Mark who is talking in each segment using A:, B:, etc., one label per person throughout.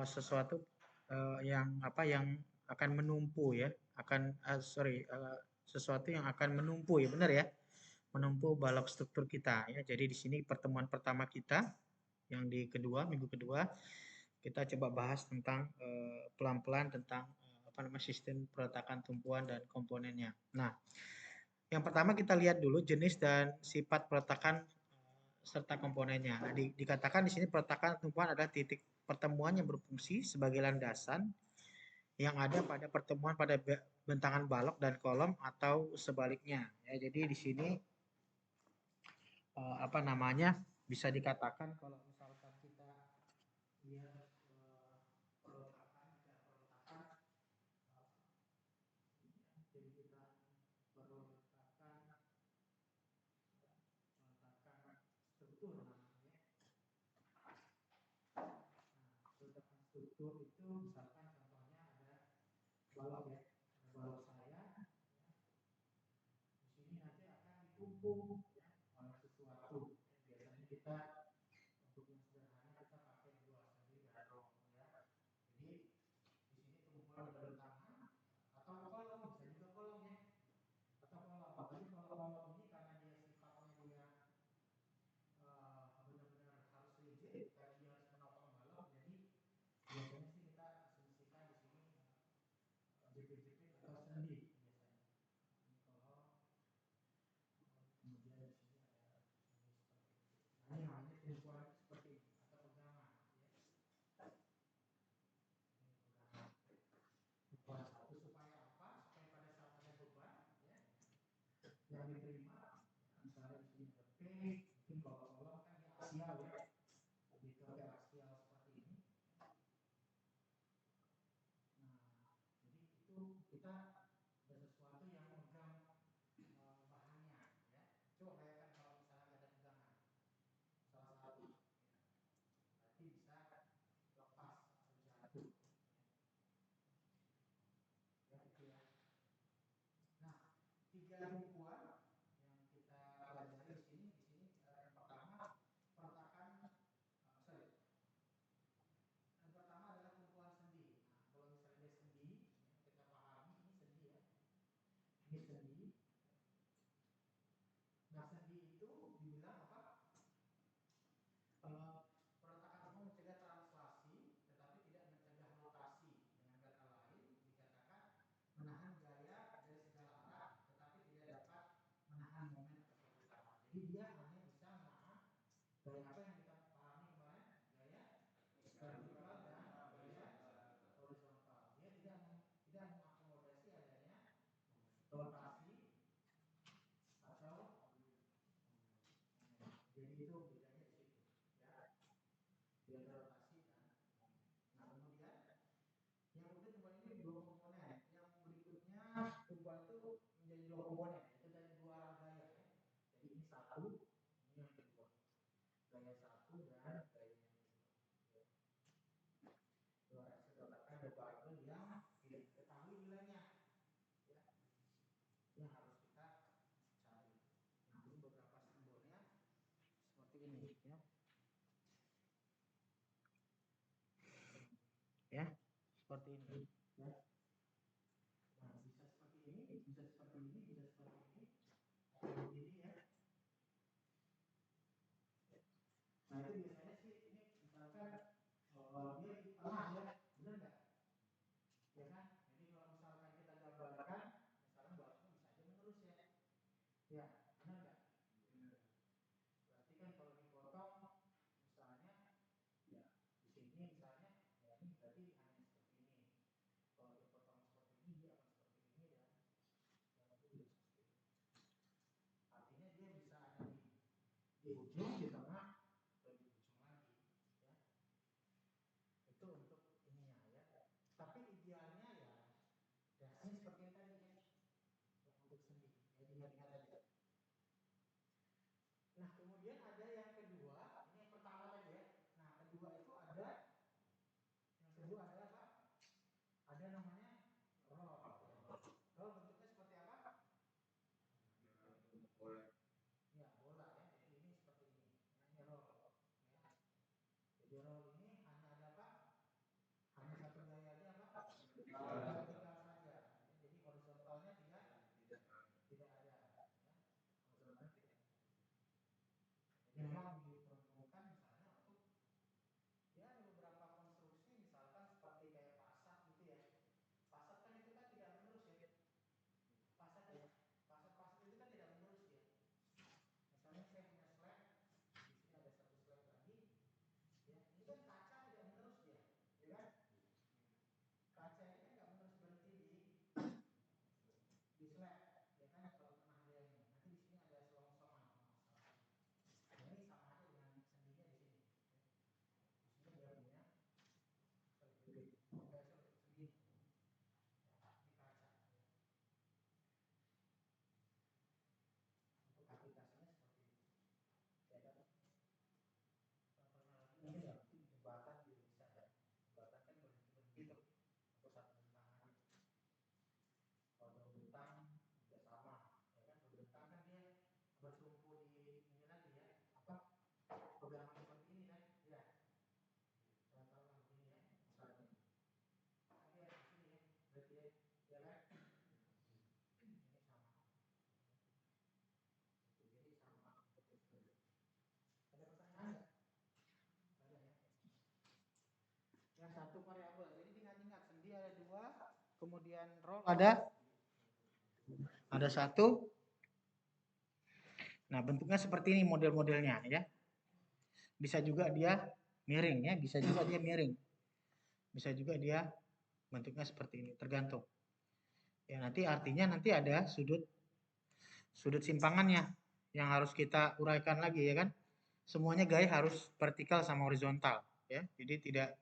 A: sesuatu yang apa yang akan menumpu ya, sesuatu yang akan menumpu ya, benar ya, menumpu balok struktur kita ya. Jadi di sini pertemuan pertama kita yang di minggu kedua, kita coba bahas tentang pelan-pelan tentang apa namanya sistem peletakan tumpuan dan komponennya. Nah, yang pertama kita lihat dulu jenis dan sifat peletakan serta komponennya. Nah, dikatakan di sini peletakan tumpuan adalah titik pertemuan yang berfungsi sebagai landasan yang ada pada pertemuan pada bentangan balok dan kolom atau sebaliknya. Ya, jadi di sini apa namanya bisa dikatakan kalau misalkan kita lihat peletakan, jadi kita peletakan struktur namanya. Nah, peletakan struktur itu misalkan contohnya ada balok ya, ada balok saya. Di sini nanti akan ditumpuk ya, oleh sesuatu. Biasanya kita untuk yang sederhana kita pakai dua sendi dan rong ya. Jadi di sini tumpuan berbentangan atau kolom, bisa juga kolom ya, atau kolom. Tapi kalau kolom ini karena dia sifatnya dia benar-benar harus rigid karena dia harus menopang balok, jadi biasanya sih kita asumsikan di sini jepit-jepit atau sendi biasanya. Ini kolom, kemudian di sini ada sendi seperti ini. Nah, ini namanya tumpuan seperti ini atau pegangan ya. Ini pegangan. Tumpuan satu supaya apa? Supaya pada saat ada beban ya yang diterima, misalnya di sini ada P, mungkin kalau kolom kan dia aksial ya, lebih ke aksial seperti ini. Nah, jadi itu kita ada sesuatu yang memegang bahannya ya. Coba bayangkan kalau misalnya nggak ada pegangan, salah satu ya, berarti bisa lepas atau jatuh ya, itu ya. Nah, tiga tumpuan yang kita pelajari di sini yang pertama peletakan yang pertama adalah tumpuan sendi. Nah, kalau misalnya dia sendi, ya, kita pahami ini sendi ya. Ini sendi. Nah, sendi itu dibilang apa? Peletakan tumpuan mencegah translasi, tetapi tidak mencegah rotasi. Dengan kata lain, dikatakan menahan gaya dari segala arah, tetapi tidak dapat menahan momen atau perputaran. Jadi dia hanya bisa menahan gaya apa yang kita pahami kemarin, gaya vertikal dan gaya horizontal. Dia tidak mengakomodasi adanya rotasi atau jadi itu bedanya di situ ya. Dia rotasi dan nah kemudian yang kemudian tumpuan ini dua komponen. Yang berikutnya tumpuan itu menjadi dua komponen, itu dari dua arah gaya ya. Jadi ini satu, ini yang kedua. Gaya satu dan gaya yang kedua. Ya. Dua katakan ada barbel yang tidak diketahui nilainya. Ya. Yang harus kita cari. Nah, ini beberapa simbolnya seperti ini ya. Ya, seperti ini ya. Nah, bisa seperti ini, bisa seperti ini, bisa seperti ini, atau begini ya. Nah, itu biasanya sih ini misalkan dia di tengah ya, benar nggak? Ya kan? Jadi kalau misalkan kita gambarkan, misalkan baloknya bisa aja menerus ya. Ya, benar nggak? Berarti kan kalau dipotong, misalnya, ya di sini misalnya, ya ini berarti hanya seperti ini. Kalau dipotong seperti ini, dia akan seperti ini dan yang itu juga seperti ini. Artinya dia bisa ada di ujung, di tengah, atau di ujung lagi, ya. Itu untuk ininya ya. Tapi idealnya ya dasarnya seperti yang tadi ya, untuk sendi. Ya diingat-ingat aja. Nah kemudian ada yang kedua, ini yang pertama tadi ya. Nah kedua itu ada, yang kedua adalah apa? Ada namanya roll. Roll bentuknya seperti apa? Ya bola ya. Jadi ini seperti ini. Ini roll. Ya. Jadi roll ini hanya ada apa? satu variabel. Jadi ingat-ingat sendi ada dua, kemudian roll ada satu. Nah, bentuknya seperti ini model-modelnya ya. Bisa juga dia miring ya, bisa juga dia miring. Bisa juga dia bentuknya seperti ini, tergantung. Ya, nanti artinya nanti ada sudut simpangannya yang harus kita uraikan lagi ya kan. Semuanya gaya harus vertikal sama horizontal ya. Jadi tidak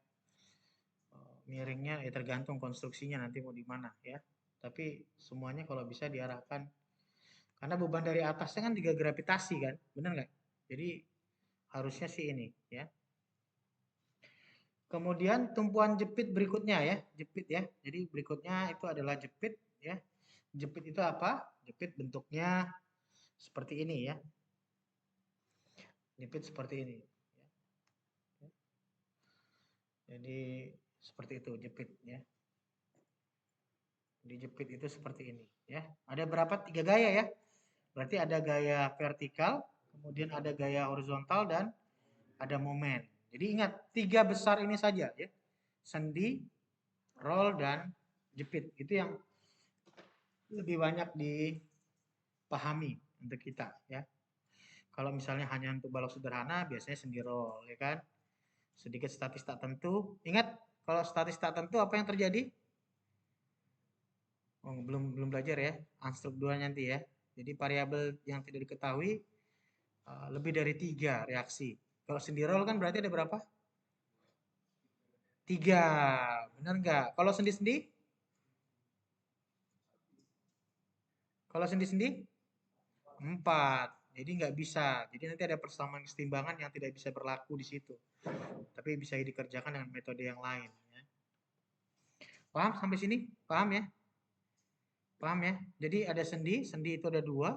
A: miringnya ya tergantung konstruksinya nanti mau di mana ya. Tapi semuanya kalau bisa diarahkan karena beban dari atasnya kan juga gravitasi kan, benar nggak? Jadi harusnya sih ini ya. Kemudian tumpuan jepit berikutnya ya, jepit ya. Jadi berikutnya itu adalah jepit ya. Jepit itu apa? Jepit bentuknya seperti ini ya. Jepit seperti ini. Jadi seperti itu jepit ya. Dijepit itu seperti ini ya. Ada berapa? 3 gaya ya. Berarti ada gaya vertikal, kemudian ada gaya horizontal dan ada momen. Jadi ingat 3 besar ini saja ya. Sendi, roll dan jepit. Itu yang lebih banyak dipahami untuk kita ya. Kalau misalnya hanya untuk balok sederhana biasanya sendi roll ya kan. Sedikit statis tak tentu. Ingat kalau statis tak tentu apa yang terjadi? Oh, belum belajar ya. Unstruct 2 nanti ya. Jadi variabel yang tidak diketahui lebih dari 3 reaksi. Kalau sendi roll kan berarti ada berapa? 3. Benar nggak? Kalau sendi-sendi? Kalau sendi-sendi? 4. Jadi nggak bisa. Jadi nanti ada persamaan kesetimbangan yang tidak bisa berlaku di situ. Tapi bisa dikerjakan dengan metode yang lain. Ya. Paham sampai sini? Paham ya? Paham ya? Jadi ada sendi, sendi itu ada 2.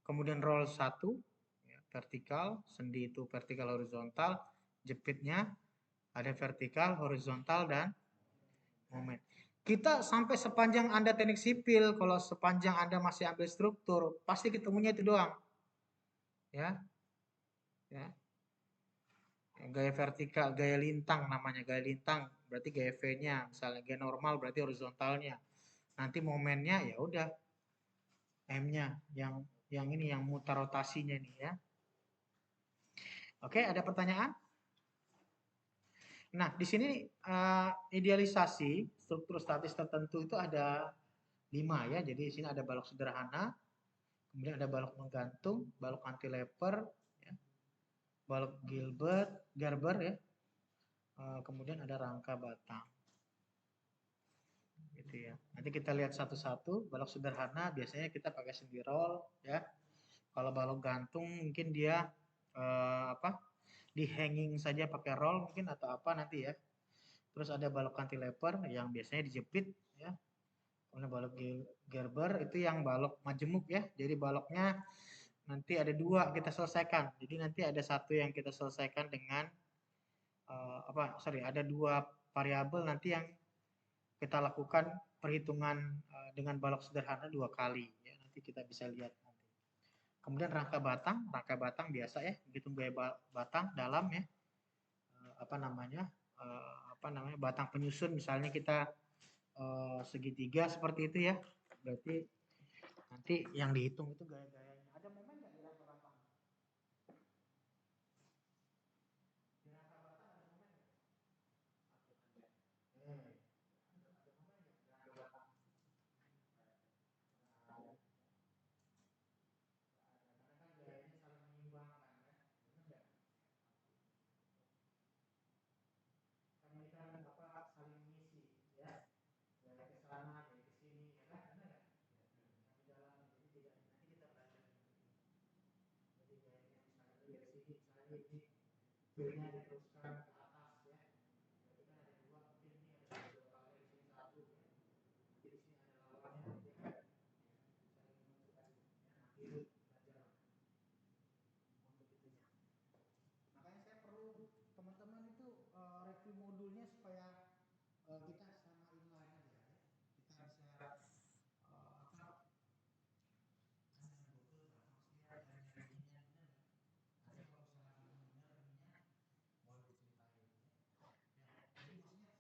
A: Kemudian roll 1, ya, vertikal, sendi itu vertikal horizontal, jepitnya ada vertikal, horizontal, dan momen. Kita sampai sepanjang Anda teknik sipil, kalau sepanjang Anda masih ambil struktur, pasti ketemunya itu doang. Ya, ya. Gaya vertikal, gaya lintang namanya, gaya lintang berarti gaya V-nya, misalnya gaya normal berarti horizontalnya. Nanti momennya ya udah M-nya yang ini yang mutar rotasinya nih ya. Oke, ada pertanyaan? Nah, di sini idealisasi struktur statis tertentu itu ada 5 ya. Jadi di sini ada balok sederhana, kemudian ada balok menggantung, balok cantilever, ya, balok Gilbert, Gerber ya, kemudian ada rangka batang. Gitu ya. Nanti kita lihat satu-satu. Balok sederhana biasanya kita pakai sendi roll ya. Kalau balok gantung mungkin dia apa? Di hanging saja pakai roll mungkin atau apa nanti ya. Terus ada balok cantilever yang biasanya dijepit ya. Kemudian balok Gerber itu yang balok majemuk ya. Jadi baloknya nanti ada 2 kita selesaikan. Jadi nanti ada satu yang kita selesaikan dengan ada 2 variabel nanti yang kita lakukan perhitungan dengan balok sederhana 2 kali ya. Nanti kita bisa lihat nanti. Kemudian rangka batang biasa ya, hitung gaya batang dalam ya. Batang penyusun misalnya kita segitiga seperti itu ya. Berarti nanti yang dihitung itu gaya-gayanya. Ada momen nggak di rangka batang? Di rangka batang ada momen nggak? Karena kan gayanya saling menyeimbangkan kan, benar nggak? Kan ini kan apa saling mengisi ya, gaya ke sana, gaya ke sini, ya kan, benar nggak? Yang di dalam jadi tidak nanti kita belajar. Jadi gayanya misalnya dari sini, misalnya ini filenya diteruskan ke atas ya. Berarti kan ada 2, mungkin ini ada 2 kali di sini 1 ya. Nanti di sini ada lawannya ya kan. Saling menentukan ya nanti belajar untuk itunya. Makanya saya perlu teman-teman itu review modulnya supaya kita sama inline aja ya. Kita bisa apa dengan Google lah, maksudnya nyari ininya benar nggak? Nanti kalau misalnya belum benar ininya boleh diceritain ya. Ya, jadi maksudnya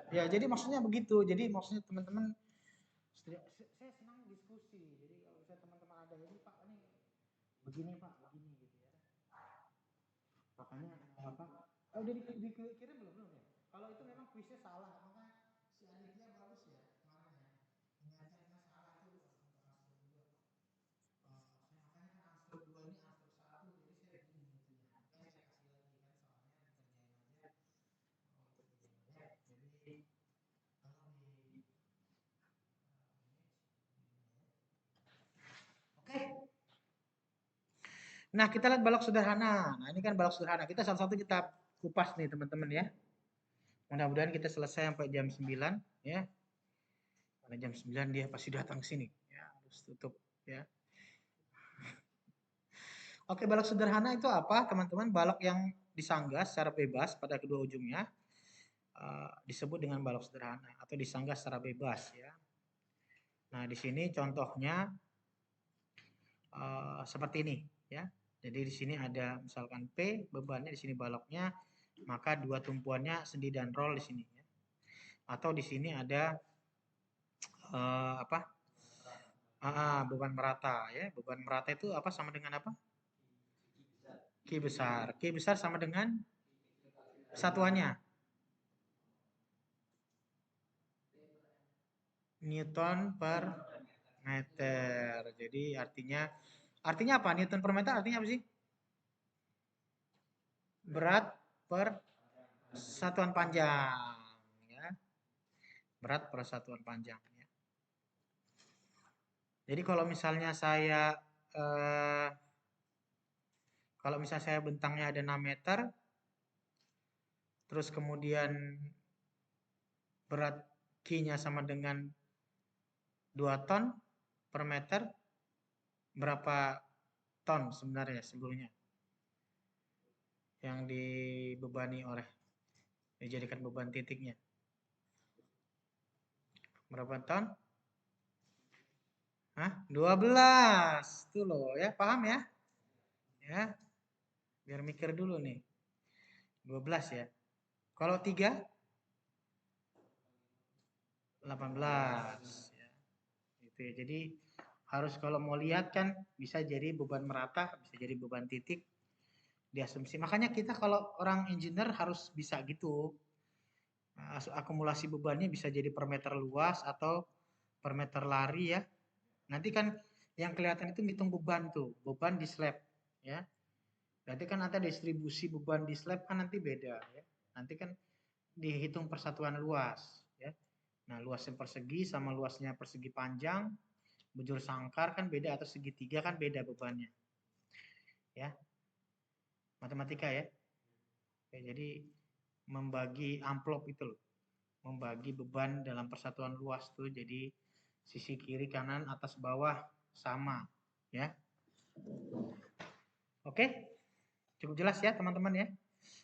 A: Ya, jadi maksudnya begitu. Jadi maksudnya teman-teman, saya senang diskusi. Jadi kalau misalnya teman-teman ada ini Pak, ini begini Pak, begini gitu ya. Makanya apa? Udah dikirim belum ya? Kalau itu memang kuisnya salah, maka si Aditya bagus ya kemarin ya. Mengajarnya salah itu untuk ansur 2. Makanya kan ansur 2 ini ansur 1, jadi saya bingung itunya. Makanya saya kasih lagi kan, soalnya dikerjain aja. Oh itu begini ya. Jadi kalau di Oke. Nah, kita lihat balok sederhana. Nah, ini kan balok sederhana. Kita satu-satu kita kupas nih, teman-teman ya. Mudah-mudahan kita selesai sampai jam 9 ya. Karena jam 9 dia pasti datang ke sini. Ya, harus tutup ya. Oke, balok sederhana itu apa, teman-teman? Balok yang disanggah secara bebas pada kedua ujungnya disebut dengan balok sederhana atau disanggah secara bebas ya. Nah, di sini contohnya seperti ini ya. Jadi di sini ada misalkan P, bebannya di sini baloknya, maka dua tumpuannya sendi dan roll di sini ya. Atau di sini ada apa? Beban merata ya. Beban merata itu apa, sama dengan apa? Q besar. Q besar sama dengan satuannya. Newton per meter. Jadi artinya apa? Newton per meter artinya apa sih? Berat per satuan panjang ya. Berat per satuan panjang ya. Jadi kalau misalnya saya bentangnya ada 6 meter, terus kemudian berat Q-nya sama dengan 2 ton per meter, berapa ton sebenarnya sebelumnya yang dibebani oleh, dijadikan beban titiknya? Berapa ton? Hah? 12. Tuh loh ya, paham ya? Ya. Biar mikir dulu nih. 12 ya. Kalau 3? 18 ya. Gitu ya. Jadi harus kalau mau lihat kan bisa jadi beban merata, bisa jadi beban titik diasumsi. Makanya kita kalau orang engineer harus bisa gitu. Akumulasi bebannya bisa jadi per meter luas atau per meter lari ya. Nanti kan yang kelihatan itu ngitung beban tuh, beban di slab ya. Berarti kan ada distribusi beban di slab kan nanti beda ya. Nanti kan dihitung persatuan luas ya. Nah, luasnya persegi sama luasnya persegi panjang, bujur sangkar kan beda, atau segitiga kan beda bebannya. Ya. Matematika ya. Oke, jadi membagi amplop itu loh. Membagi beban dalam persatuan luas tuh jadi sisi kiri kanan atas bawah sama ya. Oke. Cukup jelas ya teman-teman ya.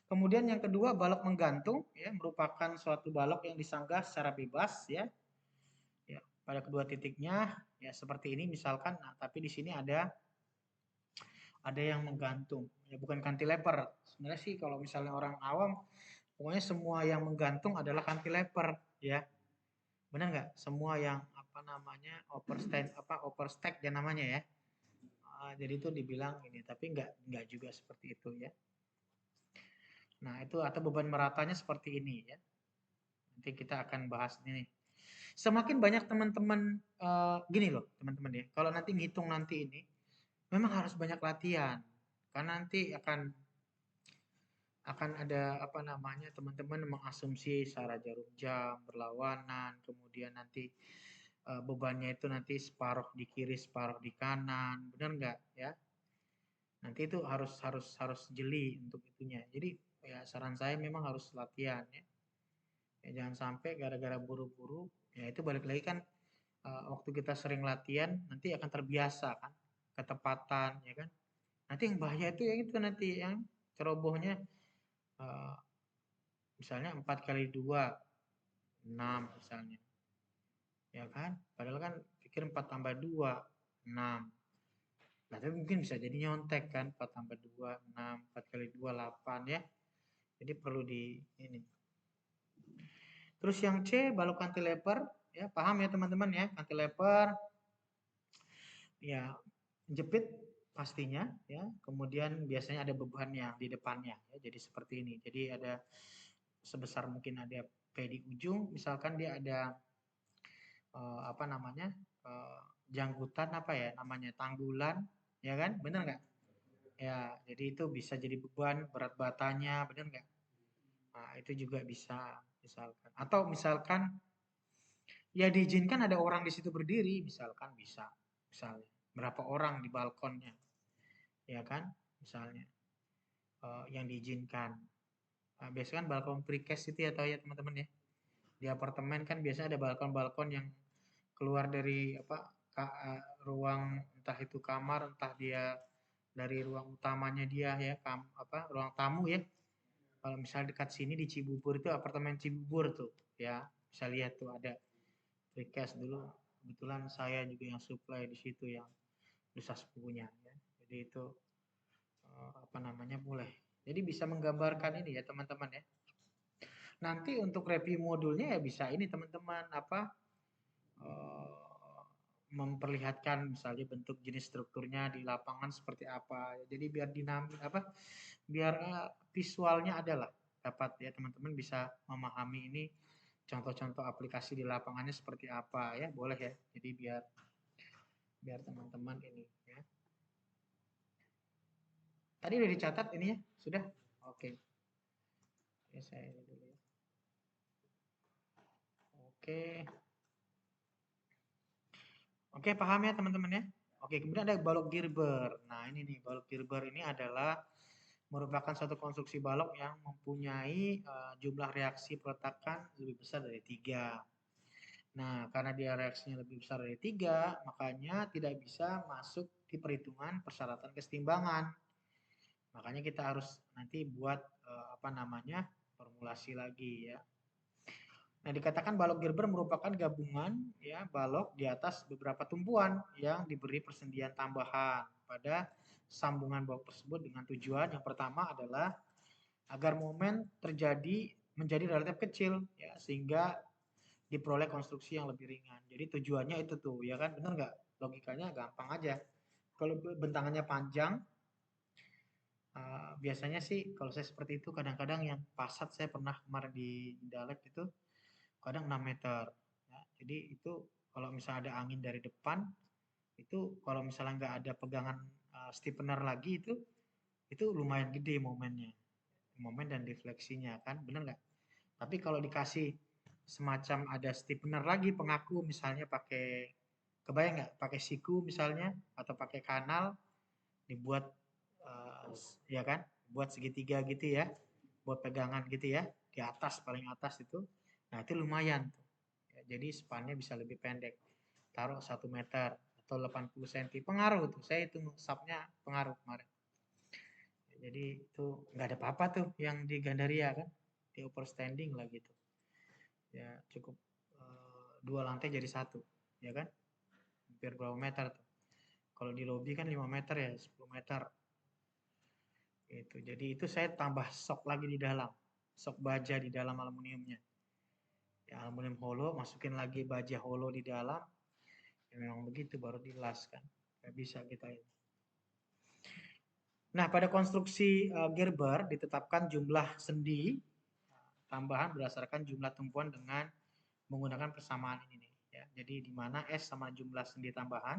A: Kemudian yang kedua, balok menggantung ya, merupakan suatu balok yang disanggah secara bebas ya. Ya, pada kedua titiknya ya seperti ini misalkan. Nah, tapi di sini ada yang menggantung. Ya bukan cantilever. Sebenarnya sih kalau misalnya orang awam, pokoknya semua yang menggantung adalah cantilever ya. Benar nggak? Semua yang apa namanya overstack dia namanya ya. Jadi itu dibilang ini, tapi nggak juga seperti itu ya. Nah, itu atau beban meratanya seperti ini ya. Nanti kita akan bahas ini. Semakin banyak teman-teman gini loh, teman-teman ya. Kalau nanti ngitung nanti ini memang harus banyak latihan. Karena nanti akan ada apa namanya, teman-teman mengasumsi secara jarum jam, berlawanan, kemudian nanti bebannya itu nanti separuh di kiri, separuh di kanan. Benar nggak ya? Nanti itu harus jeli untuk itunya. Jadi ya saran saya memang harus latihan ya. Ya jangan sampai gara-gara buru-buru, ya itu balik lagi kan waktu kita sering latihan nanti akan terbiasa kan, ketepatan ya kan. Nanti yang bahaya itu yang itu nanti yang cerobohnya misalnya 4 kali 2 6 misalnya. Ya kan? Padahal kan pikir 4 tambah 2 6. Nah, tapi mungkin bisa jadi nyontek kan, 4 tambah 2 6, 4 kali 2 8 ya. Jadi perlu di ini. Terus yang C, balok cantilever, ya paham ya teman-teman ya, cantilever, ya jepit pastinya, ya. Kemudian biasanya ada bebannya di depannya, ya. Jadi seperti ini. Jadi ada sebesar mungkin ada P di ujung, misalkan dia ada apa namanya janggutan apa ya namanya tanggulan, ya kan, bener nggak? Ya, jadi itu bisa jadi beban berat batanya, bener nggak? Nah, itu juga bisa misalkan. Atau misalkan ya diizinkan ada orang di situ berdiri, misalkan bisa. Misalnya berapa orang di balkonnya, ya kan? Misalnya yang diizinkan. Nah, biasanya kan balkon precast itu ya tahu ya teman-teman ya. Di apartemen kan biasanya ada balkon-balkon yang keluar dari apa ruang entah itu kamar, entah dia dari ruang utamanya dia ya, ruang tamu ya. Kalau misalnya dekat sini di Cibubur itu apartemen Cibubur tuh ya, bisa lihat tuh ada precast dulu. Kebetulan saya juga yang supply di situ yang dosa sepupunya ya. Jadi itu apa namanya boleh. Jadi bisa menggambarkan ini ya teman-teman ya. Nanti untuk review modulnya ya bisa ini teman-teman apa memperlihatkan misalnya bentuk jenis strukturnya di lapangan seperti apa. Jadi biar dinamis apa biar visualnya adalah dapat ya teman-teman bisa memahami ini contoh-contoh aplikasi di lapangannya seperti apa ya boleh ya. Jadi biar biar teman-teman ini ya. Tadi udah dicatat ini ya? Sudah? Oke. Oke, saya ini dulu ya. Oke. Oke, paham ya teman-teman ya? Oke, kemudian ada balok Gerber. Nah, ini nih, balok Gerber ini adalah merupakan suatu konstruksi balok yang mempunyai jumlah reaksi peletakan lebih besar dari 3. Nah, karena dia reaksinya lebih besar dari 3, makanya tidak bisa masuk di perhitungan persyaratan kesetimbangan. Makanya kita harus nanti buat apa namanya formulasi lagi ya. Nah, dikatakan balok Gerber merupakan gabungan ya balok di atas beberapa tumpuan yang diberi persendian tambahan pada sambungan balok tersebut dengan tujuan yang pertama adalah agar momen terjadi menjadi relatif kecil ya sehingga diperoleh konstruksi yang lebih ringan. Jadi tujuannya itu tuh ya kan benar nggak? Logikanya gampang aja. Kalau bentangannya panjang biasanya sih kalau saya seperti itu kadang-kadang yang Passat saya pernah kemarin di Dalek itu kadang 6 meter. Ya, jadi itu kalau misalnya ada angin dari depan, itu kalau misalnya nggak ada pegangan stiffener lagi itu lumayan gede momennya. Momen dan defleksinya kan, bener nggak? Tapi kalau dikasih semacam ada stiffener lagi pengaku misalnya pakai kebayang nggak pakai siku misalnya atau pakai kanal dibuat ya kan buat segitiga gitu ya buat pegangan gitu ya di atas paling atas itu nah itu lumayan tuh ya, jadi spannya bisa lebih pendek taruh 1 meter atau 80 cm pengaruh tuh saya itu subnya pengaruh kemarin ya, jadi itu nggak ada apa-apa tuh yang di Gandaria kan di overstanding lah gitu ya cukup 2 lantai jadi 1 ya kan hampir berapa meter tuh kalau di lobby kan 5 meter ya 10 meter itu. Jadi itu saya tambah sok lagi di dalam. Sok baja di dalam aluminiumnya. Ya, aluminium hollow, masukin lagi baja hollow di dalam. Ya, memang begitu baru dilas kan. Nggak bisa kita ini. Nah, pada konstruksi Gerber ditetapkan jumlah sendi tambahan berdasarkan jumlah tumpuan dengan menggunakan persamaan ini nih. Ya, jadi di mana S sama jumlah sendi tambahan,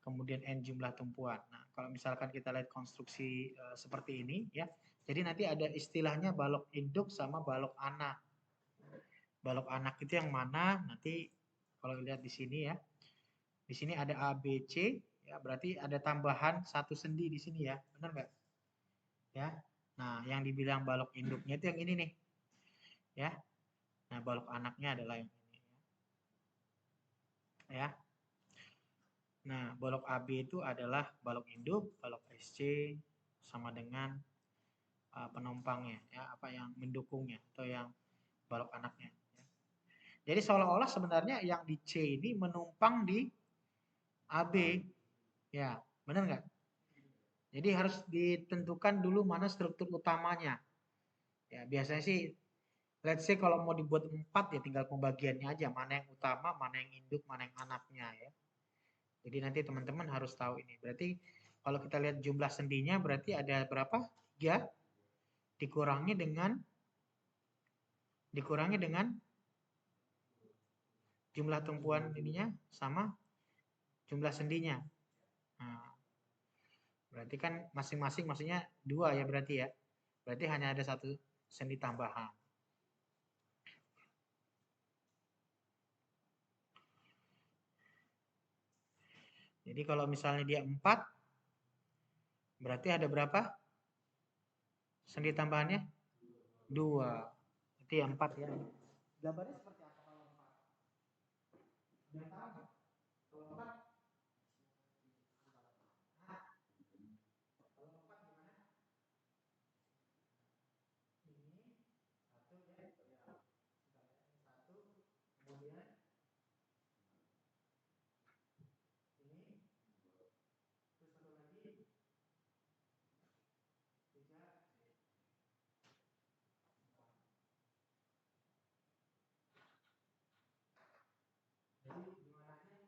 A: kemudian N jumlah tumpuan. Nah, kalau misalkan kita lihat konstruksi seperti ini ya, jadi nanti ada istilahnya balok induk sama balok anak. Balok anak itu yang mana? Nanti kalau lihat di sini ya. Di sini ada A, B, C ya, berarti ada tambahan 1 sendi di sini ya. Benar nggak? Ya. Nah, yang dibilang balok induknya itu yang ini nih. Ya. Nah, balok anaknya adalah yang ini ya. Nah, balok AB itu adalah balok induk, balok SC sama dengan penumpangnya ya, apa yang mendukungnya atau yang balok anaknya ya. Jadi seolah-olah sebenarnya yang di C ini menumpang di AB ya, benar nggak? Jadi harus ditentukan dulu mana struktur utamanya. Ya, biasanya sih let's say kalau mau dibuat 4 ya tinggal pembagiannya aja, mana yang utama, mana yang induk, mana yang anaknya ya. Jadi nanti teman-teman harus tahu ini. Berarti kalau kita lihat jumlah sendinya berarti ada berapa? 3 dikurangi dengan jumlah tumpuan ininya sama jumlah sendinya. Nah, berarti kan masing-masing maksudnya 2 ya berarti ya. Berarti hanya ada 1 sendi tambahan. Jadi kalau misalnya dia 4, berarti ada berapa sendi tambahannya? 2. Berarti ya 4 ya. Gambarnya seperti apa kalau 4? Udah tahu nggak? Kalau 4, nah, kalau 4 gimana? Ini 1 ya. Ya. Ini 1, kemudian ini, terus 1 lagi, 3, 4. Jadi gimana aja?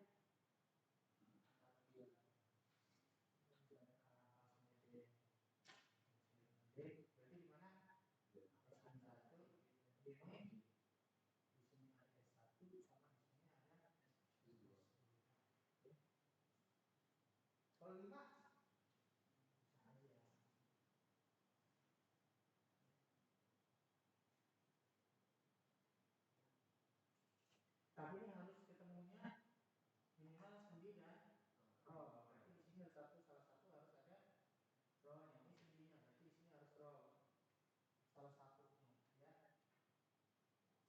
A: Berarti gimana? S1 ini di sini ada S1 sama di sini ada S2. Kalau 5 aja. Tapi ini harus ketemunya minimal sendi dan roll. Berarti di sini salah satu harus ada rollnya. Ini sendinya, berarti di sini harus roll. Salah satunya, ya.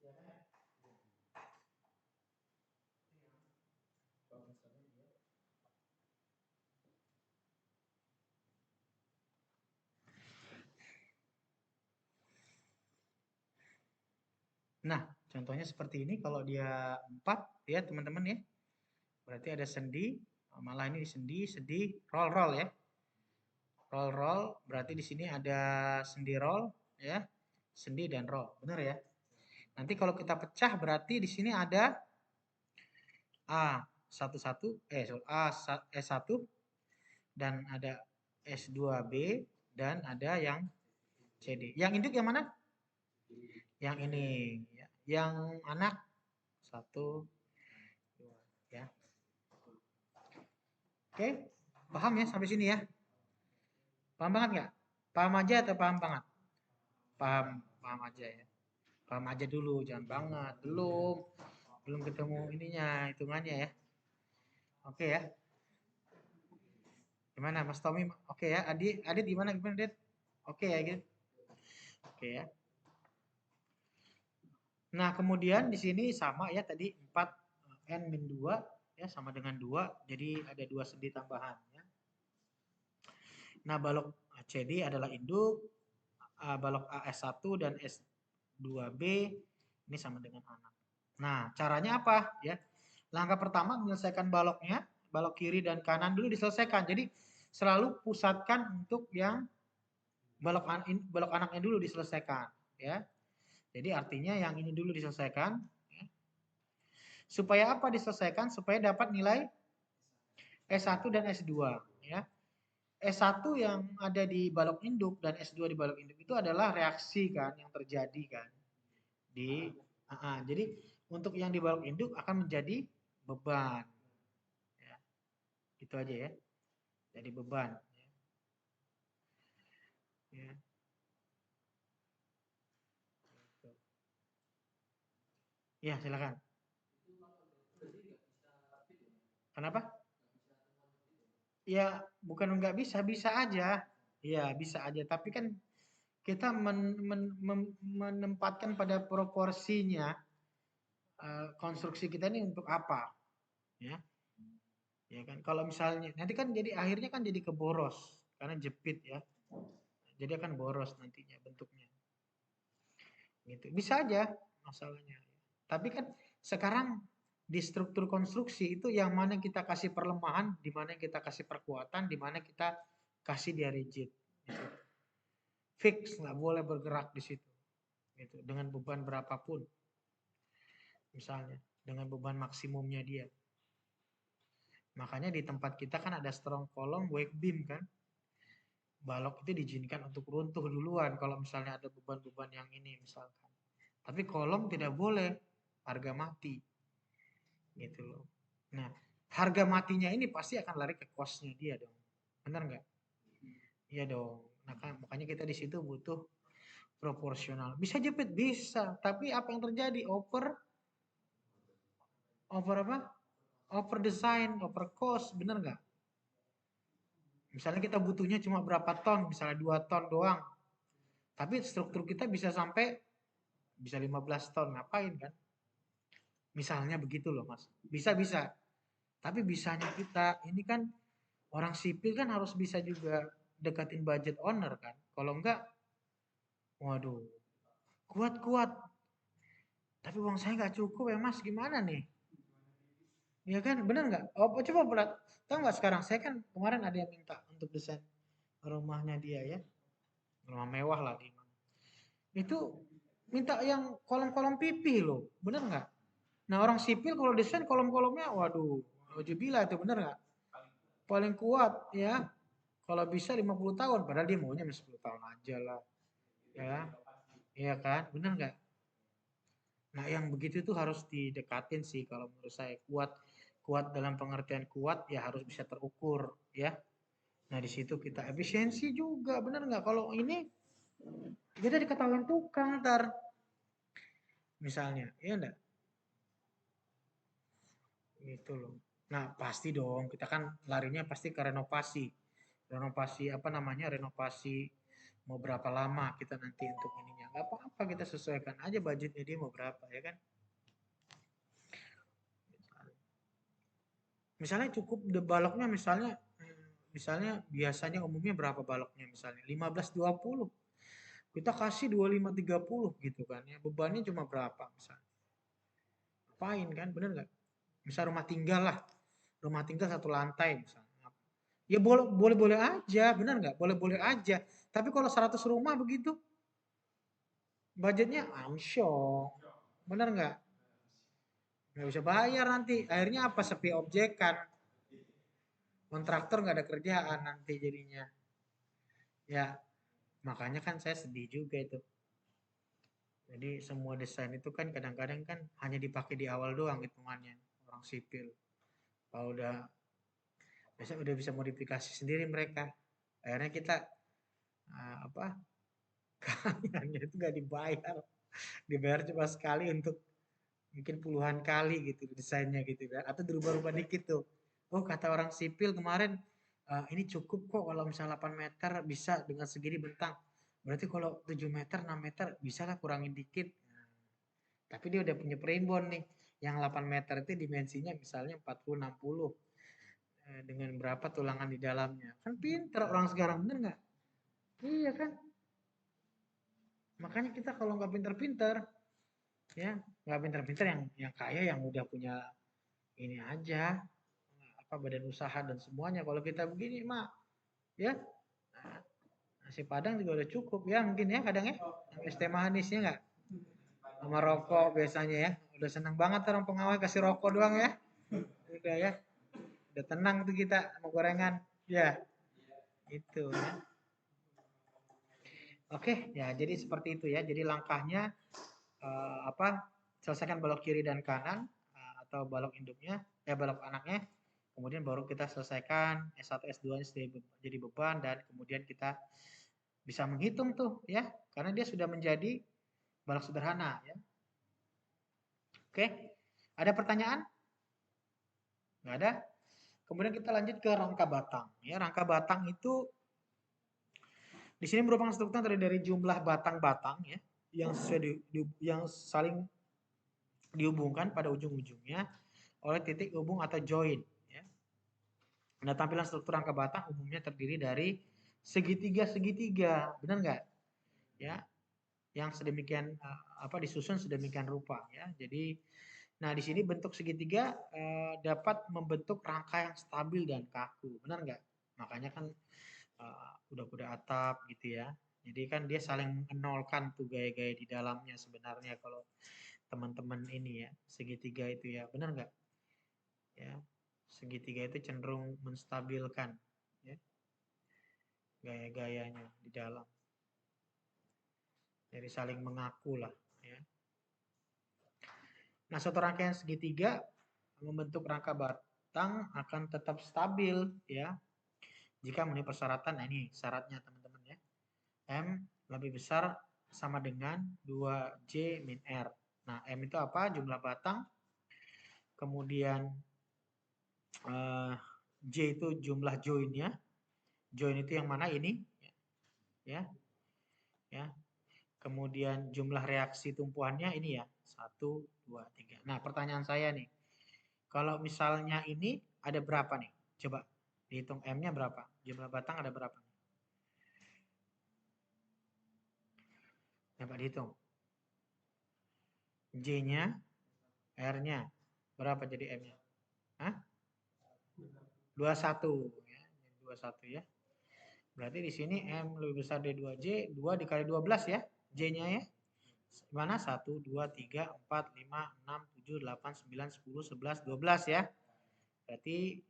A: Ya kan? Nah, contohnya seperti ini kalau dia 4 ya teman-teman ya. Berarti ada sendi, malah ini sendi, roll roll ya. Roll roll berarti di sini ada sendi roll ya. Sendi dan roll. Benar ya? Nanti kalau kita pecah berarti di sini ada S1 dan ada S2B dan ada yang CD. Yang induk yang mana? Yang ini ya. Yang anak 1, 2 ya. Oke, paham ya sampai sini ya? Paham banget nggak? Paham aja atau paham banget? Paham, paham aja ya. Paham aja dulu, jangan banget. Belum ketemu ininya, hitungannya ya. Oke ya. Gimana Mas Tommy? Oke ya. Adit gimana Adit? Oke ya gitu. Oke ya. Nah, kemudian di sini sama ya tadi 4 N-2 ya sama dengan 2. Jadi ada 2 sendi tambahan ya. Nah, balok CD adalah induk, balok AS1 dan S2B ini sama dengan anak. Nah, caranya apa ya? Langkah pertama menyelesaikan baloknya, balok kiri dan kanan dulu diselesaikan. Jadi selalu pusatkan untuk yang balok anaknya dulu diselesaikan ya. Jadi artinya yang ini dulu diselesaikan ya. Supaya apa diselesaikan? Supaya dapat nilai S1 dan S2 ya. S1 yang ada di balok induk dan S2 di balok induk itu adalah reaksi kan yang terjadi kan di jadi untuk yang di balok induk akan menjadi beban ya. Itu aja ya. Jadi beban ya. Ya, silakan. Kenapa? Ya, bukan nggak bisa, bisa aja. Ya, bisa aja. Tapi kan kita menempatkan pada proporsinya konstruksi kita ini untuk apa, ya? Ya kan. Kalau misalnya nanti kan jadi akhirnya kan jadi keboros karena jepit ya. Jadi akan boros nantinya bentuknya. Gitu. Bisa aja masalahnya. Tapi kan sekarang di struktur konstruksi itu yang mana kita kasih perlemahan, di mana kita kasih perkuatan, di mana kita kasih dia rigid. Gitu. Fix, nggak boleh bergerak di situ. gitu, dengan beban berapapun, misalnya dengan beban maksimumnya dia. Makanya di tempat kita kan ada strong column, weak beam kan. Balok itu diizinkan untuk runtuh duluan kalau misalnya ada beban-beban yang ini misalkan. Tapi kolom tidak boleh, harga mati. Gitu loh. Nah, harga matinya ini pasti akan lari ke cost-nya dia dong. Benar nggak? Iya dong. Nah, makanya kita di situ butuh proporsional. Bisa jepit bisa, tapi apa yang terjadi? Over apa? Over design, over cost, benar nggak? Misalnya kita butuhnya cuma berapa ton, misalnya 2 ton doang. Tapi struktur kita bisa sampai bisa 15 ton, ngapain kan? Misalnya begitu loh Mas. Bisa-bisa. Tapi bisanya kita, ini kan orang sipil kan harus bisa juga deketin budget owner kan. Kalau enggak, waduh, kuat-kuat. Tapi uang saya nggak cukup ya Mas, gimana nih? Ya kan, bener nggak? Oh, coba berat. Tahu nggak sekarang, saya kan kemarin ada yang minta untuk desain rumahnya dia ya. Rumah mewah lah di mana. Itu minta yang kolom-kolom pipi loh, bener nggak? Nah orang sipil kalau desain kolom-kolomnya, waduh, bila itu bener nggak? Paling kuat ya, kalau bisa 50 tahun, padahal dia maunya 10 tahun aja lah. Ya, iya kan? Bener nggak? Nah, yang begitu tuh harus didekatin sih kalau menurut saya. Kuat kuat dalam pengertian kuat ya harus bisa terukur ya. Nah, di situ kita efisiensi juga, bener nggak? Kalau ini kita diketahui tukang ntar misalnya, ya enggak? Gitu loh. Nah, pasti dong, kita kan larinya pasti ke renovasi. Renovasi apa namanya? Renovasi mau berapa lama kita nanti untuk ininya. Gak apa-apa, kita sesuaikan aja budgetnya dia mau berapa ya kan. Misalnya cukup baloknya misalnya biasanya umumnya berapa baloknya misalnya 15-20. Kita kasih 25-30 gitu kan ya. Bebannya cuma berapa misalnya. Apain kan, bener nggak? Misal rumah tinggal lah. Rumah tinggal 1 lantai misalnya. Ya boleh-boleh aja, bener nggak? Boleh-boleh aja. Tapi kalau 100 rumah begitu, budgetnya amsyong. Bener nggak? Nggak bisa bayar nanti. Akhirnya apa? Sepi objekan. Kontraktor nggak ada kerjaan nanti jadinya. Ya, makanya kan saya sedih juga itu. Jadi semua desain itu kan kadang-kadang kan hanya dipakai di awal doang hitungannya orang sipil. Kalau biasa udah bisa modifikasi sendiri mereka. Akhirnya kita apa? Kaliannya itu nggak dibayar, dibayar cuma sekali untuk mungkin puluhan kali gitu desainnya gitu kan, atau dirubah-rubah dikit tuh. Oh kata orang sipil kemarin, ini cukup kok kalau misalnya 8 meter bisa dengan segini bentang. Berarti kalau 7 meter, 6 meter bisa lah kurangin dikit. Nah, tapi dia udah punya primbon nih, yang 8 meter itu dimensinya misalnya 40-60 dengan berapa tulangan di dalamnya. Kan pinter orang sekarang, bener nggak? Iya kan? Makanya kita kalau nggak pinter-pinter, ya nggak pinter-pinter yang kaya yang udah punya ini aja apa badan usaha dan semuanya. Kalau kita begini mak ya nasi padang juga udah cukup ya mungkin ya kadang ya es teh manisnya nggak sama rokok biasanya ya udah seneng banget orang pengawal kasih rokok doang ya udah ya udah tenang tuh kita sama gorengan ya itu ya. Oke ya jadi seperti itu ya jadi langkahnya apa selesaikan balok kiri dan kanan atau balok induknya balok anaknya kemudian baru kita selesaikan S1 S2 nya jadi beban dan kemudian kita bisa menghitung tuh ya karena dia sudah menjadi balok sederhana ya. Oke. Ada pertanyaan? Nggak ada. Kemudian kita lanjut ke rangka batang ya. Rangka batang itu di sini merupakan struktur dari jumlah batang-batang ya yang yang saling dihubungkan pada ujung-ujungnya oleh titik hubung atau join ya. Nah, tampilan struktur rangka batang umumnya terdiri dari segitiga-segitiga, benar nggak? Ya, yang sedemikian disusun sedemikian rupa ya. Jadi, nah di sini bentuk segitiga dapat membentuk rangka yang stabil dan kaku, benar nggak? Makanya kan kuda-kuda atap gitu ya. Jadi kan dia saling menolkan tuh gaya-gaya di dalamnya sebenarnya kalau teman-teman ini ya, segitiga itu ya, benar nggak? Ya, segitiga itu cenderung menstabilkan ya, gaya-gayanya di dalam. Jadi saling mengaku lah ya. Nah, suatu rangkaian segitiga membentuk rangka batang akan tetap stabil ya jika memenuhi persyaratan. Nah, ini syaratnya teman-teman ya. M lebih besar sama dengan 2J min R. Nah, M itu apa? Jumlah batang. Kemudian J itu jumlah joinnya. Join itu yang mana ini? Ya, ya. Kemudian jumlah reaksi tumpuannya ini ya. 1, 2, 3. Nah, pertanyaan saya nih. Kalau misalnya ini ada berapa nih? Coba dihitung M-nya berapa? Jumlah batang ada berapa? Coba dihitung. J-nya, R-nya. Berapa jadi M-nya? Hah? 21 ya. 21 ya. Berarti di sini M lebih besar dari 2J, 2 dikali 12 ya. J-nya ya. Mana? 1, 2, 3, 4, 5, 6, 7, 8, 9, 10, 11, 12 ya. Berarti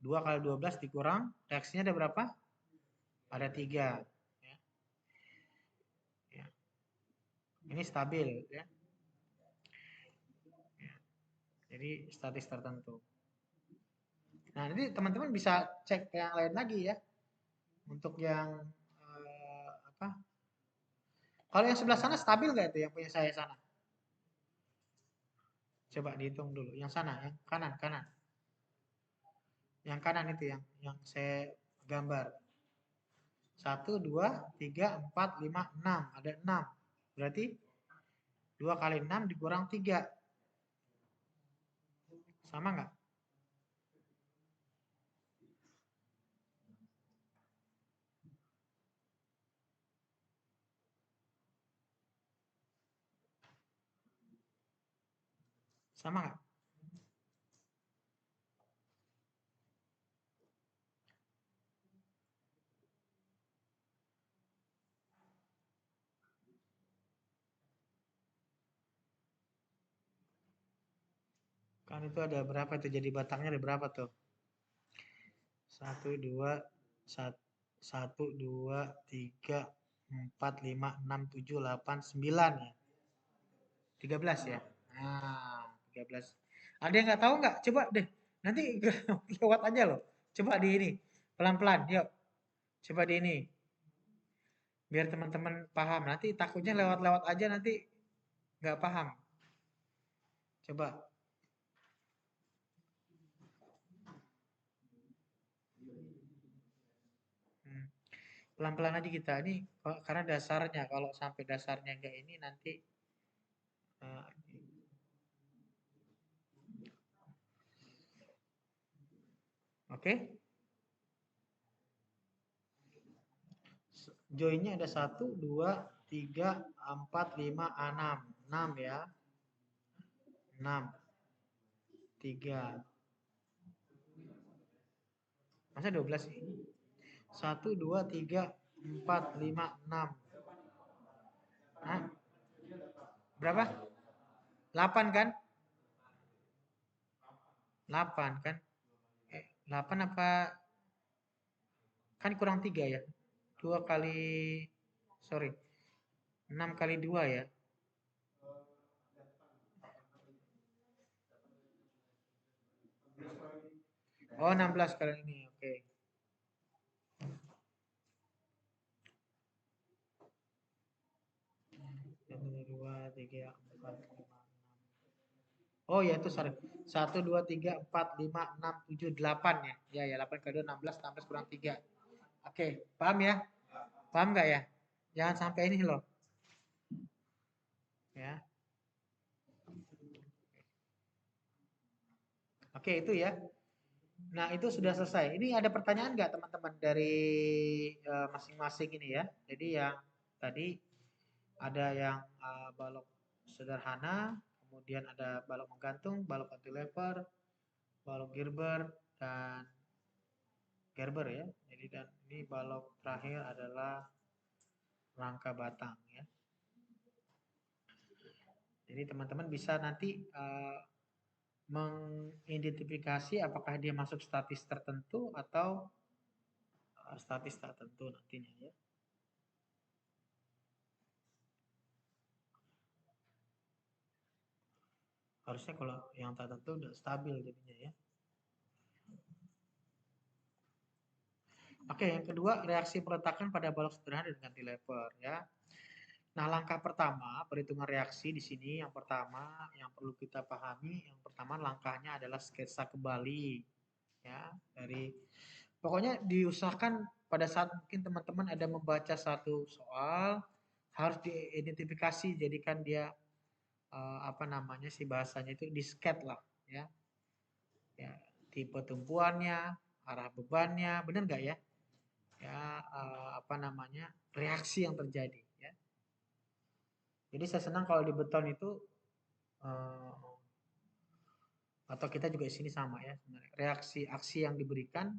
A: 2 kali 12 dikurang, reaksinya ada berapa? Ada 3. Ya. Ya. Ini stabil ya. Ya. Jadi statis tertentu. Nah, nanti teman-teman bisa cek yang lain lagi ya. Untuk yang apa? Kalau yang sebelah sana stabil nggak itu yang punya saya sana? Coba dihitung dulu. Yang sana, yang kanan, kanan. Yang kanan itu yang saya gambar. 1, 2, 3, 4, 5, 6. Ada 6. Berarti 2 kali 6 dikurang 3. Sama nggak? Sama nggak? Kan itu ada berapa itu? Jadi batangnya ada berapa tuh? 1, 2, 1, 2, 3, 4, 5, 6, 7, 8, 9 ya. 13 ya. Nah, 13. Ada yang nggak tahu nggak? Coba deh. Nanti lewat aja loh. Coba di ini. Pelan-pelan. Yuk. Coba di ini. Biar teman-teman paham. Nanti takutnya lewat-lewat aja nanti nggak paham. Coba. Pelan-pelan aja kita. Ini karena dasarnya. Kalau sampai dasarnya nggak ini nanti. Uh, Oke. Joinnya ada 1, 2, 3, 4, 5, 6. 6 ya. 6. 3. Masa 12 sih? 1, 2, 3, 4, 5, 6. Hah? Berapa? 8 kan? 8 kan? 8 apa? Kan kurang 3 ya? 2 kali, sorry. 6 kali 2 ya? Oh, 16 kali ini. Oke. 1, 2, 3, 4, 5. Oh ya itu sorry. 1, 2, 3, 4, 5, 6, 7, 8 ya. Ya ya 8 kali 2, 16, 16 kurang 3. Oke, paham ya? Paham nggak ya? Jangan sampai ini loh. Ya. Oke, itu ya. Nah, itu sudah selesai. Ini ada pertanyaan nggak teman-teman dari masing-masing ini ya? Jadi yang tadi ada yang balok sederhana, kemudian ada balok menggantung, balok cantilever, balok Gerber, dan Gerber ya. Jadi dan ini balok terakhir adalah rangka batang ya. Jadi teman-teman bisa nanti mengidentifikasi apakah dia masuk statis tertentu atau statis tak tertentu nantinya ya. Harusnya kalau yang tak tertentu udah stabil jadinya ya. Oke, yang kedua reaksi peletakan pada balok sederhana dengan cantilever ya. Nah, langkah pertama perhitungan reaksi di sini yang pertama yang perlu kita pahami, yang pertama langkahnya adalah sketsa kembali ya dari pokoknya diusahakan pada saat mungkin teman-teman ada membaca satu soal harus diidentifikasi jadikan dia apa namanya sih bahasanya itu disket lah ya. Ya, tipe tumpuannya, arah bebannya, benar nggak ya? Ya apa namanya reaksi yang terjadi ya. Jadi saya senang kalau di beton itu atau kita juga di sini sama ya sebenarnya reaksi aksi yang diberikan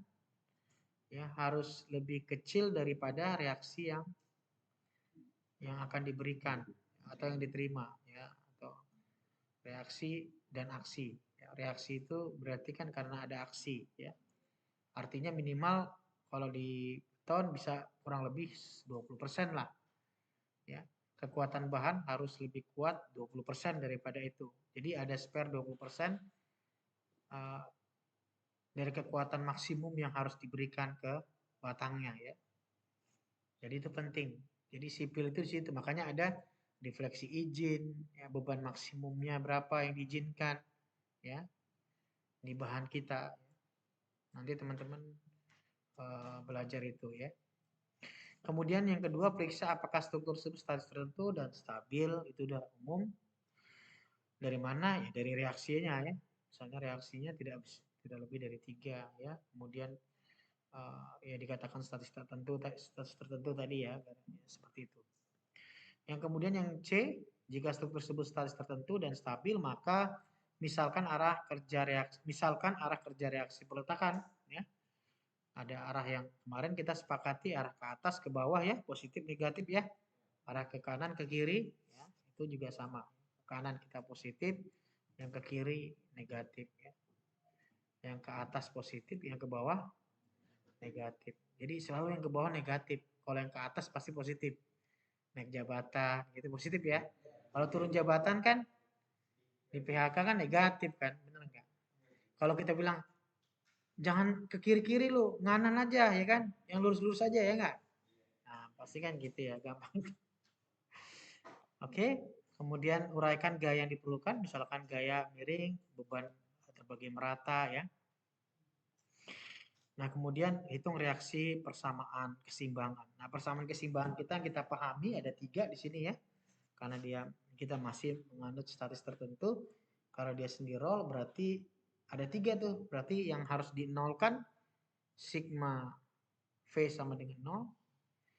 A: ya harus lebih kecil daripada reaksi yang akan diberikan atau yang diterima ya atau reaksi dan aksi ya, reaksi itu berarti kan karena ada aksi ya artinya minimal kalau di beton bisa kurang lebih 20% lah ya kekuatan bahan harus lebih kuat 20% daripada itu jadi ada spare 20% dari kekuatan maksimum yang harus diberikan ke batangnya ya. Jadi itu penting. Jadi sipil itu di situ makanya ada defleksi izin, ya, beban maksimumnya berapa yang diizinkan ya di bahan kita. Nanti teman-teman belajar itu ya. Kemudian yang kedua periksa apakah struktur substatis tertentu dan stabil itu udah umum. Dari mana ya dari reaksinya ya. Misalnya reaksinya tidak lebih dari 3 ya. Kemudian ya dikatakan statis tertentu tadi ya seperti itu. Yang kemudian yang C, jika struktur tersebut statis tertentu dan stabil maka misalkan arah kerja reaksi peletakan ya. Ada arah yang kemarin kita sepakati arah ke atas ke bawah ya, positif negatif ya. Arah ke kanan ke kiri ya, itu juga sama. Ke kanan kita positif, yang ke kiri negatif ya. Yang ke atas positif, yang ke bawah negatif. Jadi selalu yang ke bawah negatif. Kalau yang ke atas pasti positif. Naik jabatan gitu positif ya. Kalau turun jabatan kan di PHK kan negatif kan, benar enggak? Kalau kita bilang jangan ke kiri-kiri lu, nganan aja ya kan, yang lurus-lurus aja ya enggak? Nah, pasti kan gitu ya, gampang. Oke, kemudian uraikan gaya yang diperlukan, misalkan gaya miring, beban terbagi merata ya. Nah, kemudian hitung reaksi persamaan keseimbangan. Nah, persamaan keseimbangan kita pahami ada 3 di sini ya. Karena kita masih menganut statis tertentu. Kalau dia sendiri roll berarti ada 3 tuh. Berarti yang harus dinolkan sigma V sama dengan 0,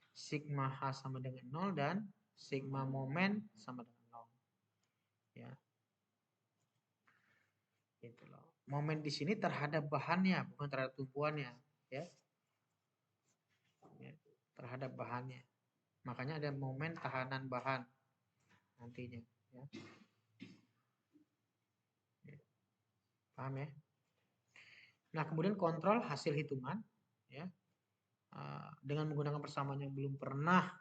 A: sigma H sama dengan 0 dan sigma momen sama dengan 0. Ya. Gitu loh. Momen di sini terhadap bahannya, bukan terhadap tumpuannya, ya. Terhadap bahannya. Makanya ada momen tahanan bahan nantinya, ya. Paham ya? Nah, kemudian kontrol hasil hitungan, ya. Dengan menggunakan persamaan yang belum pernah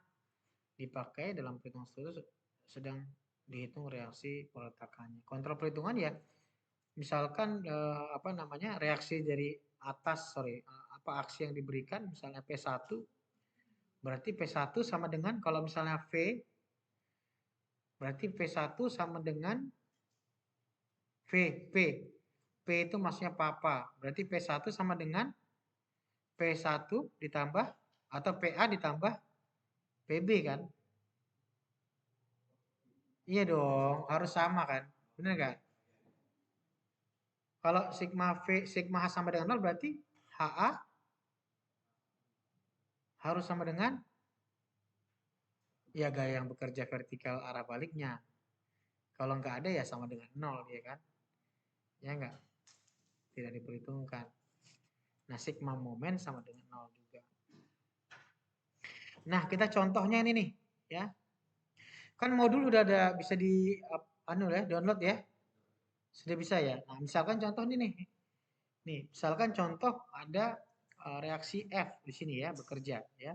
A: dipakai dalam perhitungan struktur sedang dihitung reaksi peletakannya. Kontrol perhitungan ya misalkan apa namanya reaksi dari atas apa aksi yang diberikan misalnya P1 berarti P1 sama dengan kalau misalnya V berarti P1 sama dengan P itu maksudnya papa berarti P1 sama dengan P1 ditambah atau PA ditambah PB kan iya dong harus sama kan benar nggak kalau sigma H sama dengan 0 berarti HA harus sama dengan ya gaya yang bekerja vertikal arah baliknya. Kalau nggak ada ya sama dengan 0 ya kan. Ya nggak? Tidak diperhitungkan. Nah sigma momen sama dengan 0 juga. Nah kita contohnya ini nih. ya. Kan modul udah ada bisa di download ya. Sudah bisa ya. Nah, misalkan contoh ini nih. Nih, misalkan contoh ada reaksi F di sini ya, bekerja ya.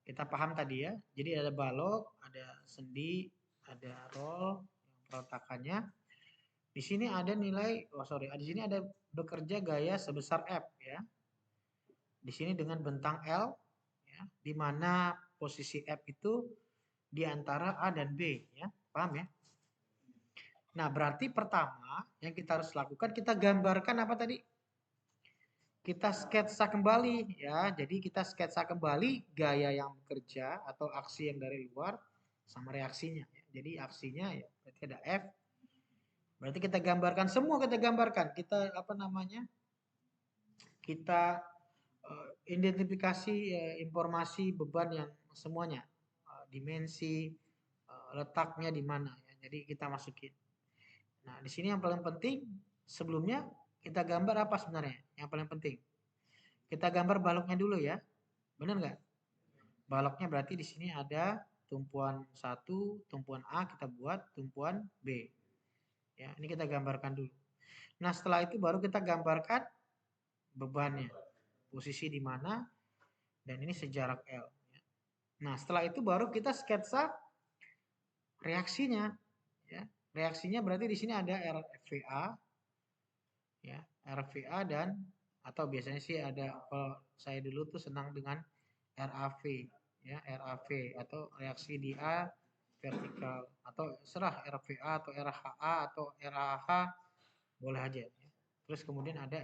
A: Kita paham tadi ya. Jadi ada balok, ada sendi, ada roll, peletakannya. Di sini ada nilai, di sini ada bekerja gaya sebesar F ya. Di sini dengan bentang L ya, di mana posisi F itu di antara A dan B ya. Paham ya? Nah, berarti pertama yang kita harus lakukan kita gambarkan apa tadi? Kita sketsa kembali ya. Jadi kita sketsa kembali gaya yang bekerja atau aksi yang dari luar sama reaksinya. Jadi aksinya ya berarti ada F. Berarti kita gambarkan semua kita gambarkan. Kita apa namanya? Kita identifikasi informasi beban yang semuanya. Dimensi letaknya di mana ya. Jadi kita masukin. Nah, di sini yang paling penting sebelumnya kita gambar apa sebenarnya? Yang paling penting. Kita gambar baloknya dulu ya. Benar nggak? Baloknya berarti di sini ada tumpuan 1, tumpuan A kita buat, tumpuan B. Ya, ini kita gambarkan dulu. Nah, setelah itu baru kita gambarkan bebannya. Posisi di mana dan ini sejarak L. Nah, setelah itu baru kita sketsa reaksinya ya. Reaksinya berarti di sini ada RVA ya, RVA dan atau biasanya sih ada kalau saya dulu tuh senang dengan RAV ya, RAV atau reaksi di A vertikal atau serah RVA atau RHA atau RAH boleh aja ya. Terus kemudian ada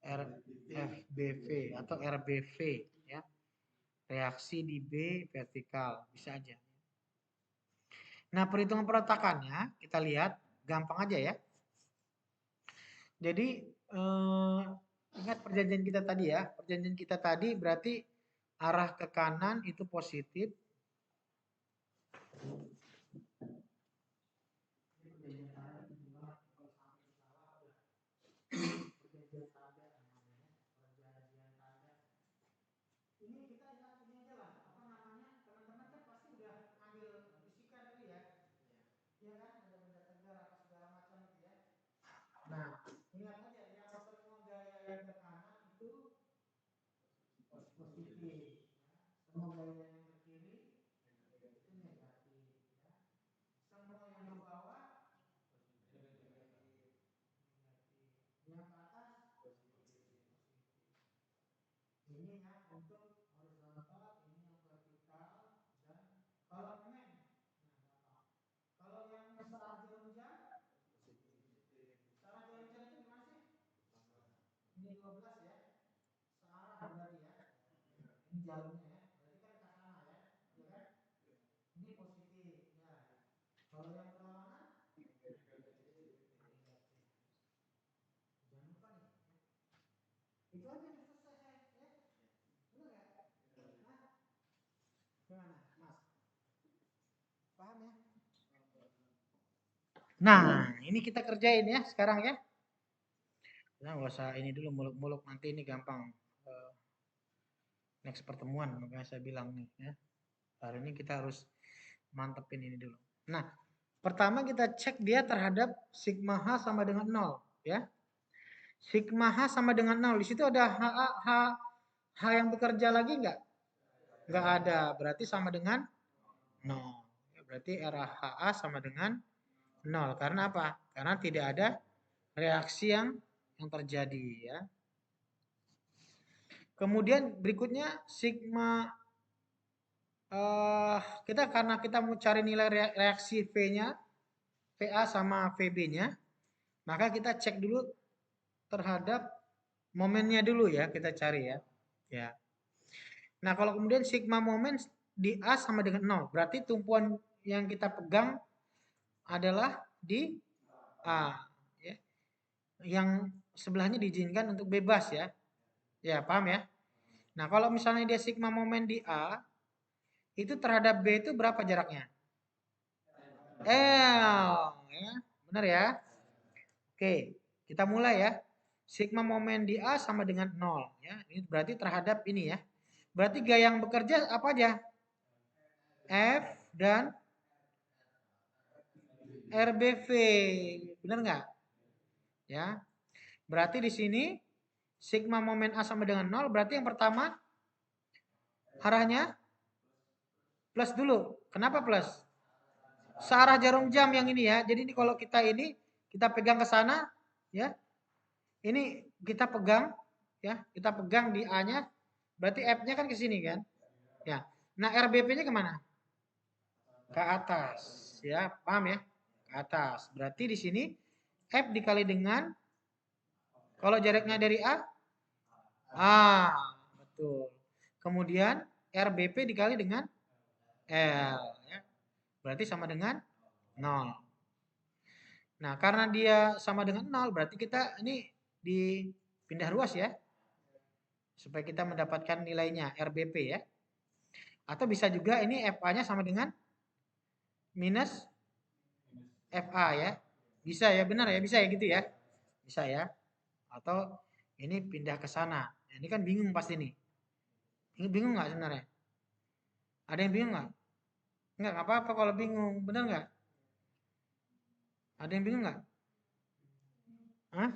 A: RFBV atau RBV ya. Reaksi di B vertikal bisa aja. Nah, perhitungan peletakannya kita lihat gampang aja ya. Jadi ingat perjanjian kita tadi ya. Perjanjian kita tadi berarti arah ke kanan itu positif. Ini kita ingat ini aja lah, apa namanya? Teman-teman kan pasti udah ambil fisika dulu ya. Iya kan? Ada benda tegar apa segala macam gitu ya. Nah, ingat aja yang semua gaya yang ke kanan itu positif. Semua gaya yang ke kiri itu negatif. Ya. Semua yang ke bawah negatif. Yang ke atas positif. Ini yang untuk horizontal, ini yang vertikal dan kalau momen. Nah, kalau yang searah jarum jam, searah jarum jam itu gimana sih? Ini 12 ya. Searah berarti ya. Ini jarumnya ya. Berarti kan ke sana ya. Iya kan? Ini positif ya. Kalau yang berlawanan negatif. Jangan lupa nih. Itu aja udah selesai ya. Benar nggak? Nah, gimana, Mas? Paham ya? Nah, ini kita kerjain ya sekarang ya. Nah, nggak usah ini dulu muluk-muluk nanti ini gampang. Next pertemuan makanya saya bilang nih ya. Hari ini kita harus mantepin ini dulu. Nah, pertama kita cek dia terhadap sigma H sama dengan 0 ya. Sigma H sama dengan 0. Di situ ada H yang bekerja lagi enggak? Enggak ada. Berarti sama dengan 0. Berarti RHA sama dengan 0. Karena apa? Karena tidak ada reaksi yang terjadi ya. Kemudian berikutnya sigma karena kita mau cari nilai reaksi V-nya, VA sama VB-nya, maka kita cek dulu terhadap momennya dulu ya, kita cari ya. Ya. Nah, kalau kemudian sigma momen di A sama dengan 0, berarti tumpuan yang kita pegang adalah di A ya. Yang sebelahnya diizinkan untuk bebas ya. Ya, paham ya? Nah, kalau misalnya dia sigma momen di A, itu terhadap B itu berapa jaraknya? L, ya. Benar ya? Oke, kita mulai ya. Sigma momen di A sama dengan 0 ya. Ini berarti terhadap ini ya. Berarti gaya yang bekerja apa aja? F dan RBV. Benar nggak? Ya. Berarti di sini sigma momen A sama dengan 0, berarti yang pertama arahnya plus dulu. Kenapa plus? Searah jarum jam yang ini ya. Jadi ini kalau kita pegang ke sana ya. Ini kita pegang ya, kita pegang di A-nya, berarti F-nya kan ke sini kan? Ya. Nah, RBP-nya kemana? Ke atas ya, paham ya? Ke atas. Berarti di sini F dikali dengan kalau jaraknya dari A, betul. Kemudian RBP dikali dengan L ya. Berarti sama dengan 0. Nah, karena dia sama dengan 0, berarti kita ini dipindah ruas ya. Supaya kita mendapatkan nilainya RBP ya. Atau bisa juga ini FA-nya sama dengan minus FA ya. Bisa ya, benar ya, bisa ya gitu ya. Bisa ya. Atau ini pindah ke sana. Nah, ini kan bingung pasti nih. Ini bingung nggak sebenarnya? Ada yang bingung nggak? Nggak apa-apa kalau bingung. Benar nggak? Ada yang bingung nggak? Hah?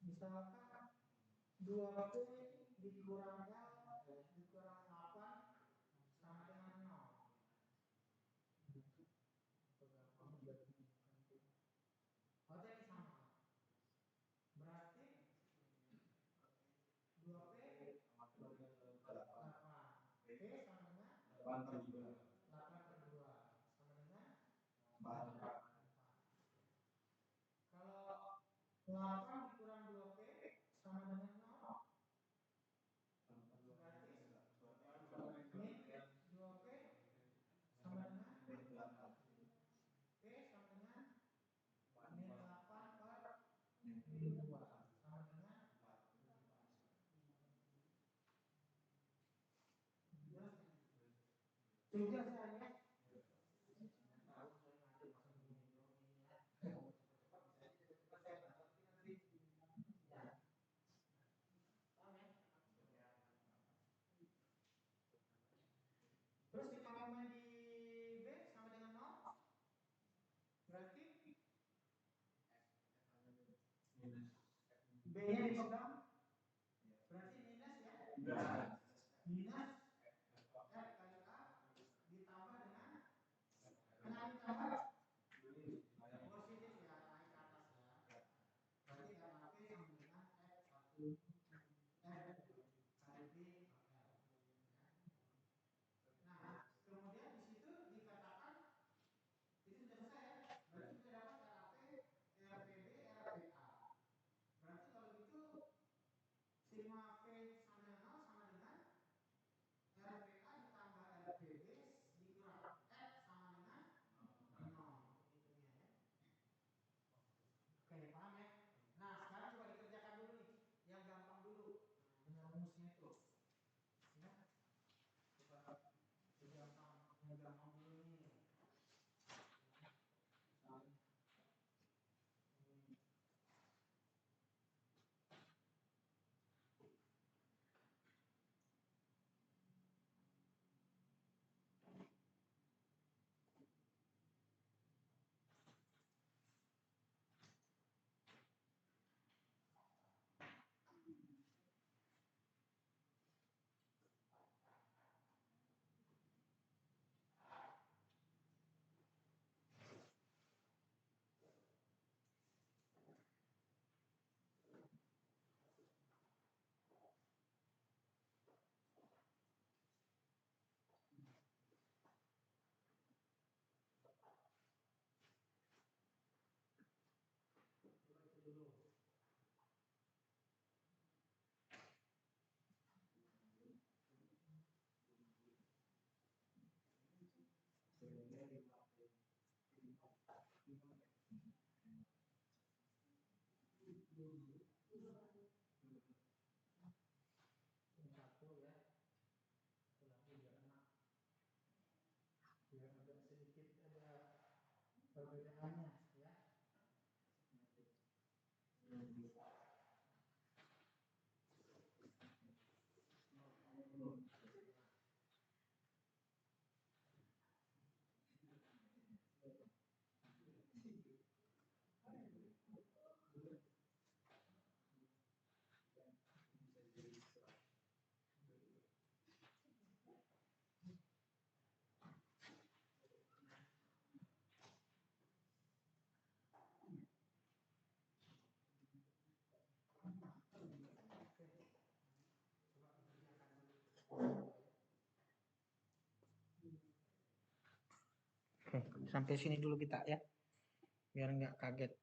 A: Misalkan 2P dikurang L dikurang 8 sama dengan 0. Oh, jadi sama. Berarti 2P 8. P sama dengan 8 per 2 sama dengan 4. Kalau 8 dikurang 2P sama dengan 0, berarti min 2P sama dengan P sama dengan min 8 per min 2 sama dengan 17 ya. Terus sigma momen di B sama dengan 0, berarti B-nya di sebelah berarti minus ya. Minus F kali A ditambah dengan ditambah positif ya, naik ke atas ya. Berarti RAP sama dengan F1 F kali B per L. Nah, kemudian di situ dikatakan itu sudah selesai ya. Berarti kita dapat RAP, RPB, RPA. Berarti kalau gitu sigma V sama dengan 0 sama dengan RPA ditambah RPB dikurang F sama dengan 0. Hitungnya ya. Oke, paham ya? Nah, sekarang coba dikerjakan dulu nih. Yang gampang dulu. Nah, dengan rumusnya itu. Ya. Coba yang gampang dulu nih. Coba itu dulu. Satu ya. Satu lagi biar enak. Biar agak sedikit ada perbedaannya ya. Oke, sampai sini dulu kita ya, biar nggak kaget.